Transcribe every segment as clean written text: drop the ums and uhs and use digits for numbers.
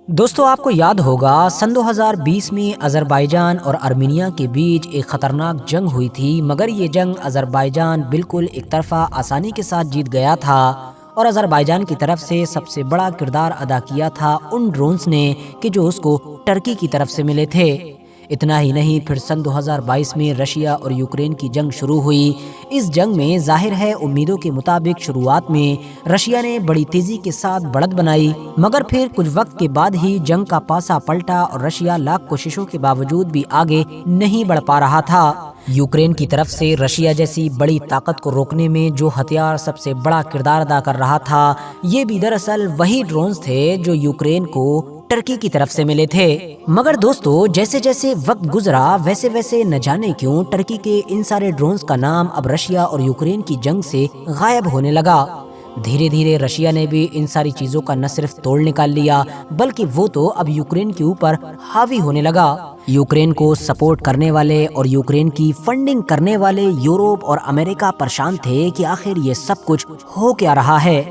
دوستو آپ کو یاد ہوگا سن 2020 میں آذربائیجان اور ارمینیا کے بیچ ایک خطرناک جنگ ہوئی تھی، مگر یہ جنگ آذربائیجان بالکل ایک طرفہ آسانی کے ساتھ جیت گیا تھا اور آذربائیجان کی طرف سے سب سے بڑا کردار ادا کیا تھا ان ڈرونز نے کہ جو اس کو ٹرکی کی طرف سے ملے تھے۔ اتنا ہی نہیں، پھر سن 2022 میں رشیا اور یوکرین کی جنگ شروع ہوئی۔ اس جنگ میں ظاہر ہے امیدوں کے مطابق شروعات میں رشیا نے بڑی تیزی کے ساتھ بڑھت بنائی، مگر پھر کچھ وقت کے بعد ہی جنگ کا پاسا پلٹا اور رشیا لاکھ کوششوں کے باوجود بھی آگے نہیں بڑھ پا رہا تھا۔ یوکرین کی طرف سے رشیا جیسی بڑی طاقت کو روکنے میں جو ہتھیار سب سے بڑا کردار ادا کر رہا تھا، یہ بھی دراصل وہی ڈرونز تھے جو یوکرین کو ٹرکی کی طرف سے ملے تھے۔ مگر دوستو، جیسے جیسے وقت گزرا ویسے ویسے نہ جانے کیوں ٹرکی کے ان سارے ڈرونز کا نام اب رشیا اور یوکرین کی جنگ سے غائب ہونے لگا۔ دھیرے دھیرے رشیا نے بھی ان ساری چیزوں کا نہ صرف توڑ نکال لیا، بلکہ وہ تو اب یوکرین کے اوپر حاوی ہونے لگا۔ یوکرین کو سپورٹ کرنے والے اور یوکرین کی فنڈنگ کرنے والے یورپ اور امریکہ پریشان تھے کہ آخر یہ سب کچھ ہو کیا رہا ہے،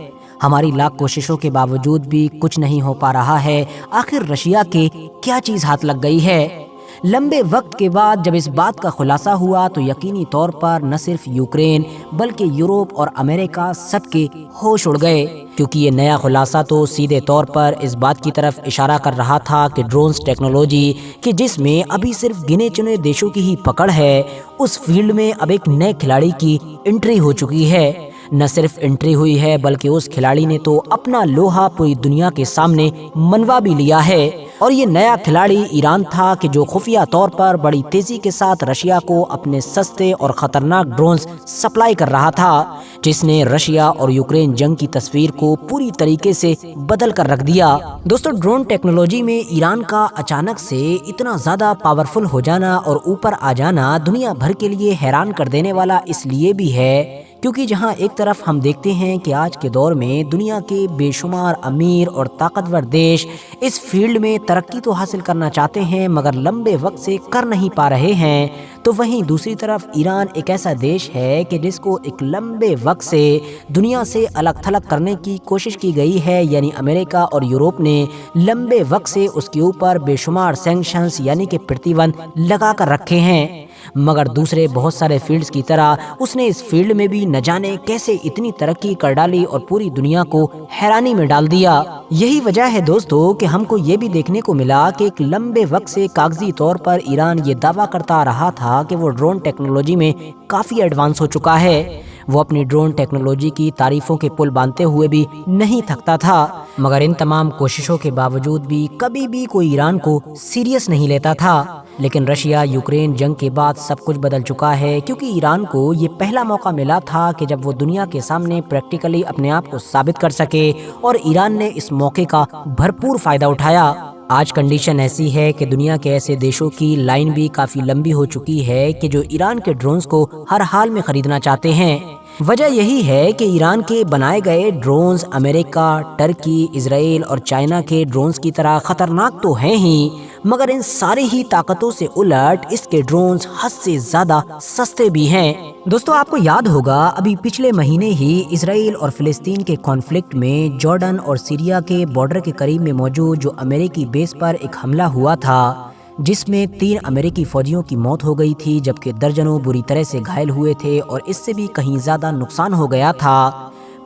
ہماری لاکھ کوششوں کے باوجود بھی کچھ نہیں ہو پا رہا ہے، آخر رشیا کے کیا چیز ہاتھ لگ گئی ہے۔ لمبے وقت کے بعد جب اس بات کا خلاصہ ہوا تو یقینی طور پر نہ صرف یوکرین بلکہ یورپ اور امریکہ سب کے ہوش اڑ گئے، کیونکہ یہ نیا خلاصہ تو سیدھے طور پر اس بات کی طرف اشارہ کر رہا تھا کہ ڈرونز ٹیکنالوجی کہ جس میں ابھی صرف گنے چنے دیشوں کی ہی پکڑ ہے، اس فیلڈ میں اب ایک نئے کھلاڑی کی انٹری ہو چکی ہے۔ نہ صرف انٹری ہوئی ہے بلکہ اس کھلاڑی نے تو اپنا لوہا پوری دنیا کے سامنے منوا بھی لیا ہے، اور یہ نیا کھلاڑی ایران تھا کہ جو خفیہ طور پر بڑی تیزی کے ساتھ رشیا کو اپنے سستے اور خطرناک ڈرونز سپلائی کر رہا تھا، جس نے رشیا اور یوکرین جنگ کی تصویر کو پوری طریقے سے بدل کر رکھ دیا۔ دوستو، ڈرون ٹیکنالوجی میں ایران کا اچانک سے اتنا زیادہ پاورفل ہو جانا اور اوپر آ جانا دنیا بھر کے لیے حیران کر دینے والا اس لیے بھی ہے کیونکہ جہاں ایک طرف ہم دیکھتے ہیں کہ آج کے دور میں دنیا کے بے شمار امیر اور طاقتور دیش اس فیلڈ میں ترقی تو حاصل کرنا چاہتے ہیں مگر لمبے وقت سے کر نہیں پا رہے ہیں، تو وہیں دوسری طرف ایران ایک ایسا دیش ہے کہ جس کو ایک لمبے وقت سے دنیا سے الگ تھلگ کرنے کی کوشش کی گئی ہے، یعنی امریکہ اور یورپ نے لمبے وقت سے اس کے اوپر بے شمار سینکشنز یعنی کہ پرتیبند لگا کر رکھے ہیں، مگر دوسرے بہت سارے فیلڈز کی طرح اس نے اس فیلڈ میں بھی نہ جانے کیسے اتنی ترقی کر ڈالی اور پوری دنیا کو حیرانی میں ڈال دیا۔ یہی وجہ ہے دوستو کہ ہم کو یہ بھی دیکھنے کو ملا کہ ایک لمبے وقت سے کاغذی طور پر ایران یہ دعویٰ کرتا رہا تھا کہ وہ ڈرون ٹیکنالوجی میں کافی ایڈوانس ہو چکا ہے، وہ اپنی ڈرون ٹیکنالوجی کی تعریفوں کے پل باندھتے ہوئے بھی نہیں تھکتا تھا، مگر ان تمام کوششوں کے باوجود بھی کبھی بھی کوئی ایران کو سیریس نہیں لیتا تھا۔ لیکن رشیا یوکرین جنگ کے بعد سب کچھ بدل چکا ہے، کیونکہ ایران کو یہ پہلا موقع ملا تھا کہ جب وہ دنیا کے سامنے پریکٹیکلی اپنے آپ کو ثابت کر سکے، اور ایران نے اس موقع کا بھرپور فائدہ اٹھایا۔ آج کنڈیشن ایسی ہے کہ دنیا کے ایسے دیشوں کی لائن بھی کافی لمبی ہو چکی ہے کہ جو ایران کے ڈرونز کو ہر حال میں خریدنا چاہتے ہیں۔ وجہ یہی ہے کہ ایران کے بنائے گئے ڈرونز امریکہ، ٹرکی، اسرائیل اور چائنا کے ڈرونز کی طرح خطرناک تو ہیں ہی، مگر ان ساری ہی طاقتوں سے الٹ اس کے ڈرونز حد سے زیادہ سستے بھی ہیں۔ دوستو، آپ کو یاد ہوگا ابھی پچھلے مہینے ہی اسرائیل اور فلسطین کے کانفلکٹ میں جارڈن اور سیریا کے بارڈر کے قریب میں موجود جو امریکی بیس پر ایک حملہ ہوا تھا، جس میں 3 امریکی فوجیوں کی موت ہو گئی تھی جبکہ درجنوں بری طرح سے گھائل ہوئے تھے اور اس سے بھی کہیں زیادہ نقصان ہو گیا تھا،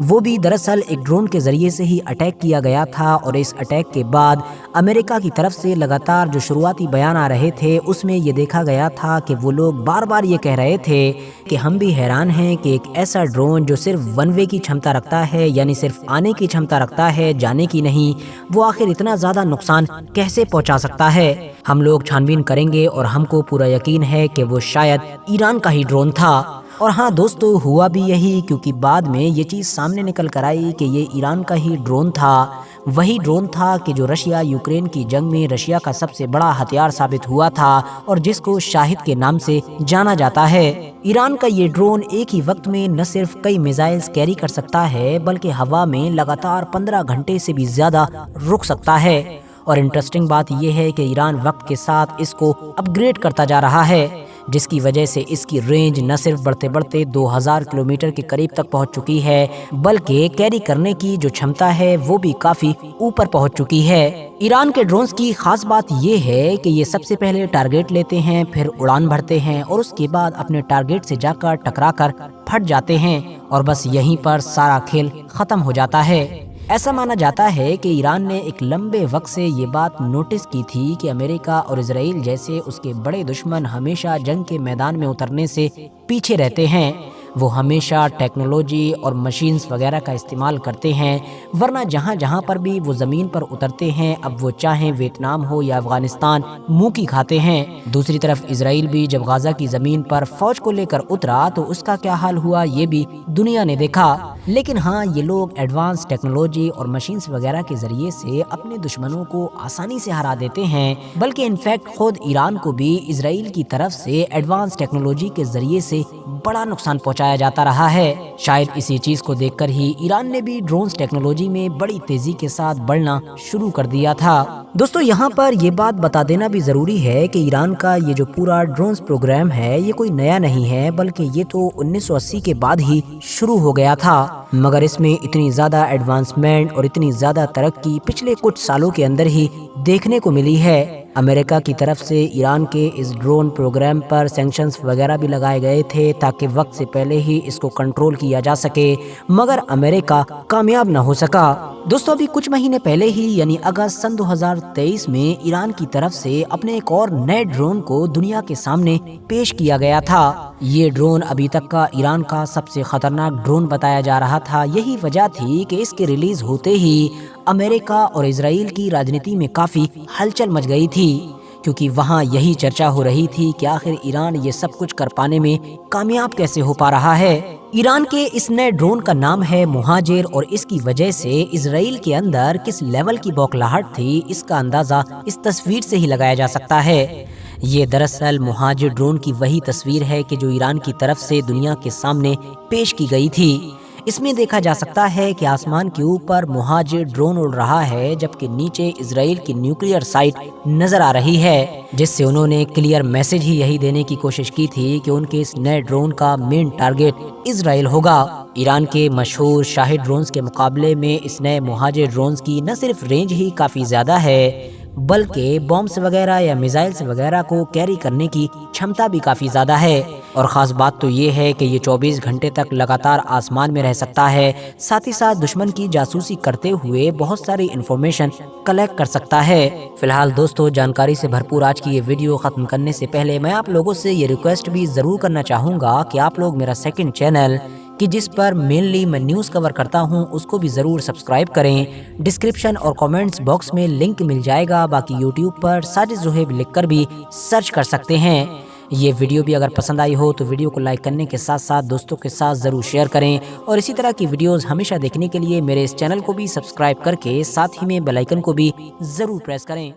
وہ بھی دراصل ایک ڈرون کے ذریعے سے ہی اٹیک کیا گیا تھا۔ اور اس اٹیک کے بعد امریکہ کی طرف سے لگاتار جو شروعاتی بیان آ رہے تھے اس میں یہ دیکھا گیا تھا کہ وہ لوگ بار بار یہ کہہ رہے تھے کہ ہم بھی حیران ہیں کہ ایک ایسا ڈرون جو صرف ون وے کی چھمتا رکھتا ہے، یعنی صرف آنے کی چھمتا رکھتا ہے، جانے کی نہیں، وہ آخر اتنا زیادہ نقصان کیسے پہنچا سکتا ہے۔ ہم لوگ چھانبین کریں گے اور ہم کو پورا یقین ہے کہ وہ شاید ایران کا ہی ڈرون تھا۔ اور ہاں دوستو، ہوا بھی یہی، کیونکہ بعد میں یہ چیز سامنے نکل کر آئی کہ یہ ایران کا ہی ڈرون تھا، وہی ڈرون تھا کہ جو رشیا یوکرین کی جنگ میں رشیا کا سب سے بڑا ہتھیار ثابت ہوا تھا اور جس کو شاہد کے نام سے جانا جاتا ہے۔ ایران کا یہ ڈرون ایک ہی وقت میں نہ صرف کئی میزائلز کیری کر سکتا ہے بلکہ ہوا میں لگاتار 15 گھنٹے سے بھی زیادہ رک سکتا ہے، اور انٹرسٹنگ بات یہ ہے کہ ایران وقت کے ساتھ اس کو اپ گریڈ کرتا جا رہا ہے۔ جس کی وجہ سے اس کی رینج نہ صرف بڑھتے بڑھتے 2000 کلومیٹر کے قریب تک پہنچ چکی ہے بلکہ کیری کرنے کی جو چھمتا ہے وہ بھی کافی اوپر پہنچ چکی ہے۔ ایران کے ڈرونز کی خاص بات یہ ہے کہ یہ سب سے پہلے ٹارگیٹ لیتے ہیں، پھر اڑان بھرتے ہیں اور اس کے بعد اپنے ٹارگیٹ سے جا کر ٹکرا کر پھٹ جاتے ہیں اور بس یہیں پر سارا کھیل ختم ہو جاتا ہے۔ ایسا مانا جاتا ہے کہ ایران نے ایک لمبے وقت سے یہ بات نوٹس کی تھی کہ امریکہ اور اسرائیل جیسے اس کے بڑے دشمن ہمیشہ جنگ کے میدان میں اترنے سے پیچھے رہتے ہیں۔ وہ ہمیشہ ٹیکنالوجی اور مشینز وغیرہ کا استعمال کرتے ہیں، ورنہ جہاں جہاں پر بھی وہ زمین پر اترتے ہیں، اب وہ چاہیں ویتنام ہو یا افغانستان، منہ کی کھاتے ہیں۔ دوسری طرف اسرائیل بھی جب غزہ کی زمین پر فوج کو لے کر اترا تو اس کا کیا حال ہوا یہ بھی دنیا نے دیکھا۔ لیکن ہاں، یہ لوگ ایڈوانس ٹیکنالوجی اور مشینز وغیرہ کے ذریعے سے اپنے دشمنوں کو آسانی سے ہرا دیتے ہیں، بلکہ انفیکٹ خود ایران کو بھی اسرائیل کی طرف سے ایڈوانس ٹیکنالوجی کے ذریعے سے بڑا نقصان پہنچایا جاتا رہا ہے۔ شاید اسی چیز کو دیکھ کر ہی ایران نے بھی ڈرونز ٹیکنالوجی میں بڑی تیزی کے ساتھ بڑھنا شروع کر دیا تھا۔ دوستو، یہاں پر یہ بات بتا دینا بھی ضروری ہے کہ ایران کا یہ جو پورا ڈرونز پروگرام ہے یہ کوئی نیا نہیں ہے، بلکہ یہ تو 1980 کے بعد ہی شروع ہو گیا تھا، مگر اس میں اتنی زیادہ ایڈوانسمنٹ اور اتنی زیادہ ترقی پچھلے کچھ سالوں کے اندر ہی دیکھنے کو ملی ہے۔ امریکہ کی طرف سے ایران کے اس ڈرون پروگرام پر سینکشنز وغیرہ بھی لگائے گئے تھے تاکہ وقت سے پہلے ہی اس کو کنٹرول کیا جا سکے، مگر امریکہ کامیاب نہ ہو سکا۔ دوستو، ابھی کچھ مہینے پہلے ہی یعنی اگست سن 2023 میں ایران کی طرف سے اپنے ایک اور نئے ڈرون کو دنیا کے سامنے پیش کیا گیا تھا۔ یہ ڈرون ابھی تک کا ایران کا سب سے خطرناک ڈرون بتایا جا رہا تھا۔ یہی وجہ تھی کہ اس کے ریلیز ہوتے ہی امریکہ اور اسرائیل کی راجنیتی میں کافی ہلچل مچ گئی تھی، کیونکہ وہاں یہی چرچا ہو رہی تھی کہ آخر ایران یہ سب کچھ کر پانے میں کامیاب کیسے ہو پا رہا ہے۔ ایران کے اس نئے ڈرون کا نام ہے مہاجر، اور اس کی وجہ سے اسرائیل کے اندر کس لیول کی بوکھلاہٹ تھی اس کا اندازہ اس تصویر سے ہی لگایا جا سکتا ہے۔ یہ دراصل مہاجر ڈرون کی وہی تصویر ہے کہ جو ایران کی طرف سے دنیا کے سامنے پیش کی گئی تھی۔ اس میں دیکھا جا سکتا ہے کہ آسمان کے اوپر مہاجر ڈرون اڑ رہا ہے جبکہ نیچے اسرائیل کی نیوکلیئر سائٹ نظر آ رہی ہے، جس سے انہوں نے کلیئر میسج ہی یہی دینے کی کوشش کی تھی کہ ان کے اس نئے ڈرون کا مین ٹارگیٹ اسرائیل ہوگا۔ ایران کے مشہور شاہد ڈرونز کے مقابلے میں اس نئے مہاجر ڈرونز کی نہ صرف رینج ہی کافی زیادہ ہے بلکہ بمبس وغیرہ یا میزائلز وغیرہ کو کیری کرنے کی چھمتا بھی کافی زیادہ ہے، اور خاص بات تو یہ ہے کہ یہ 24 گھنٹے تک لگاتار آسمان میں رہ سکتا ہے، ساتھ ہی ساتھ دشمن کی جاسوسی کرتے ہوئے بہت ساری انفارمیشن کلیکٹ کر سکتا ہے۔ فی الحال دوستو، جانکاری سے بھرپور آج کی یہ ویڈیو ختم کرنے سے پہلے میں آپ لوگوں سے یہ ریکویسٹ بھی ضرور کرنا چاہوں گا کہ آپ لوگ میرا سیکنڈ چینل کہ جس پر مینلی میں نیوز کور کرتا ہوں اس کو بھی ضرور سبسکرائب کریں۔ ڈسکرپشن اور کامنٹس باکس میں لنک مل جائے گا، باقی یوٹیوب پر ساجد زہیب لکھ کر بھی سرچ کر سکتے ہیں۔ یہ ویڈیو بھی اگر پسند آئی ہو تو ویڈیو کو لائک کرنے کے ساتھ ساتھ دوستوں کے ساتھ ضرور شیئر کریں، اور اسی طرح کی ویڈیوز ہمیشہ دیکھنے کے لیے میرے اس چینل کو بھی سبسکرائب کر کے ساتھ ہی میں بیل آئیکن کو بھی ضرور پریس کریں۔